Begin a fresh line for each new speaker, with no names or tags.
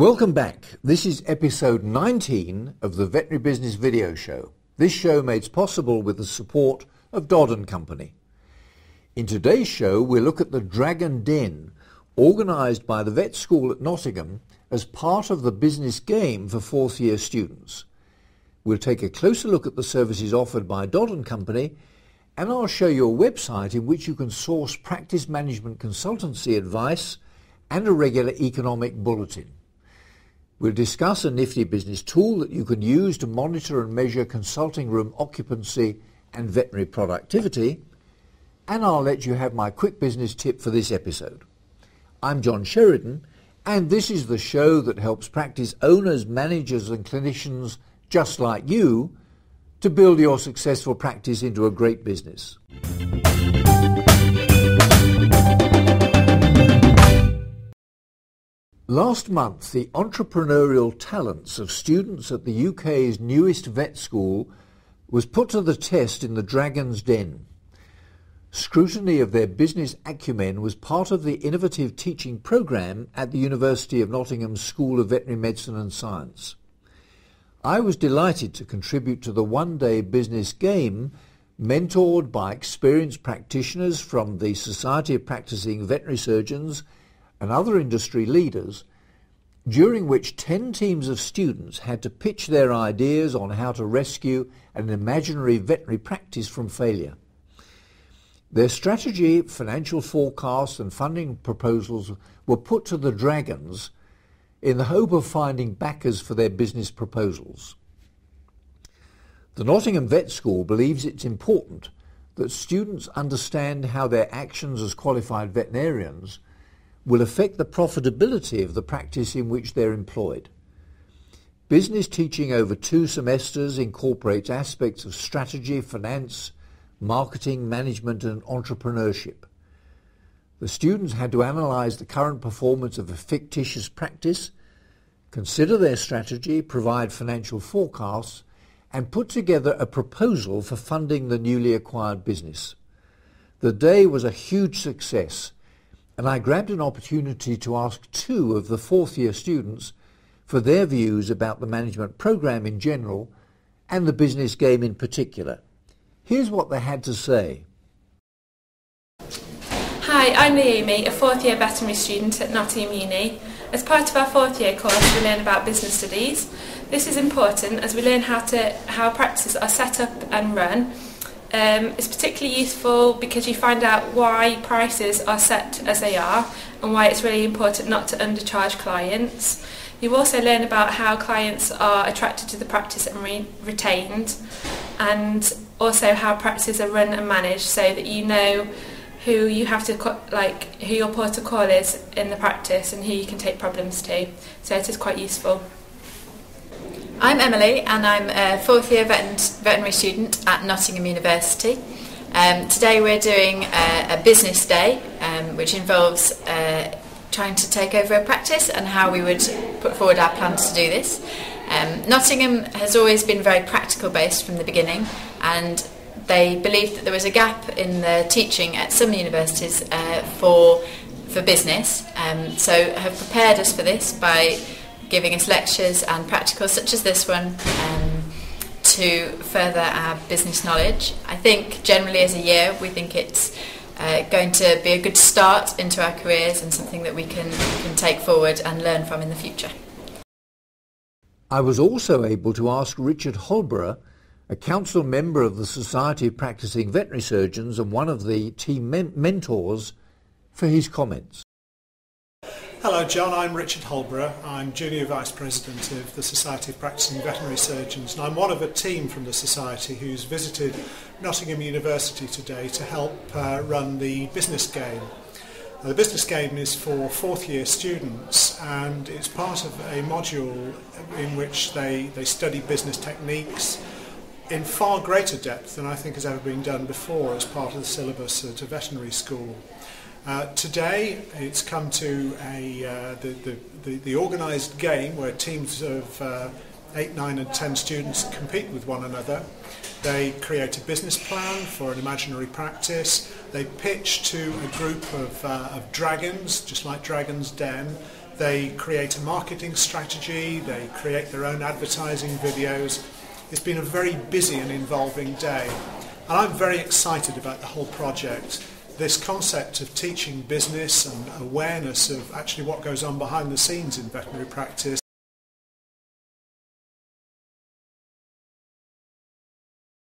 Welcome back. This is episode 19 of the Veterinary Business Video Show. This show made possible with the support of Dodd and Co. In today's show, we'll look at the Dragon Den, organised by the Vet School at Nottingham as part of the business game for fourth year students. We'll take a closer look at the services offered by Dodd and Co, and I'll show you a website in which you can source practice management consultancy advice and a regular economic bulletin. We'll discuss a nifty business tool that you can use to monitor and measure consulting room occupancy and veterinary productivity, and I'll let you have my quick business tip for this episode. I'm John Sheridan, and this is the show that helps practice owners, managers and clinicians just like you to build your successful practice into a great business. Last month, the entrepreneurial talents of students at the UK's newest vet school was put to the test in the Dragon's Den. Scrutiny of their business acumen was part of the innovative teaching programme at the University of Nottingham's School of Veterinary Medicine and Science. I was delighted to contribute to the one-day business game mentored by experienced practitioners from the Society of Practising Veterinary Surgeons and other industry leaders, during which 10 teams of students had to pitch their ideas on how to rescue an imaginary veterinary practice from failure. Their strategy, financial forecasts and funding proposals were put to the Dragons in the hope of finding backers for their business proposals. The Nottingham Vet School believes it's important that students understand how their actions as qualified veterinarians will affect the profitability of the practice in which they're employed. Business teaching over 2 semesters incorporates aspects of strategy, finance, marketing, management and entrepreneurship. The students had to analyse the current performance of a fictitious practice, consider their strategy, provide financial forecasts, and put together a proposal for funding the newly acquired business. The day was a huge success, and I grabbed an opportunity to ask 2 of the fourth year students for their views about the management programme in general and the business game in particular. Here's what they had to say.
Hi, I'm Naomi, a fourth year veterinary student at Nottingham Uni. As part of our fourth year course, we learn about business studies. This is important as we learn how practices are set up and run. It's particularly useful because you find out why prices are set as they are and why it's really important not to undercharge clients. You also learn about how clients are attracted to the practice and retained, and also how practices are run and managed so that you know who you have to who your port of call is in the practice and who you can take problems to. So it is quite useful.
I'm Emily and I'm a fourth year veterinary student at Nottingham University. Today we're doing a business day which involves trying to take over a practice and how we would put forward our plans to do this. Nottingham has always been very practical based from the beginning, and they believed that there was a gap in the teaching at some universities for business, so have prepared us for this by giving us lectures and practicals such as this one to further our business knowledge. I think generally as a year we think it's going to be a good start into our careers and something that we can take forward and learn from in the future.
I was also able to ask Richard Holborough, a council member of the Society of Practising Veterinary Surgeons and one of the team mentors, for his comments.
Hello John, I'm Richard Holborough. I'm Junior Vice President of the Society of Practising Veterinary Surgeons, and I'm one of a team from the Society who's visited Nottingham University today to help run the business game. The business game is for fourth year students, and it's part of a module in which they study business techniques in far greater depth than I think has ever been done before as part of the syllabus at a veterinary school. Today it's come to the organised game where teams of 8, 9 and 10 students compete with one another. They create a business plan for an imaginary practice. They pitch to a group of dragons, just like Dragon's Den. They create a marketing strategy, they create their own advertising videos. It's been a very busy and involving day. And I'm very excited about the whole project. This concept of teaching business and awareness of actually what goes on behind the scenes in veterinary practice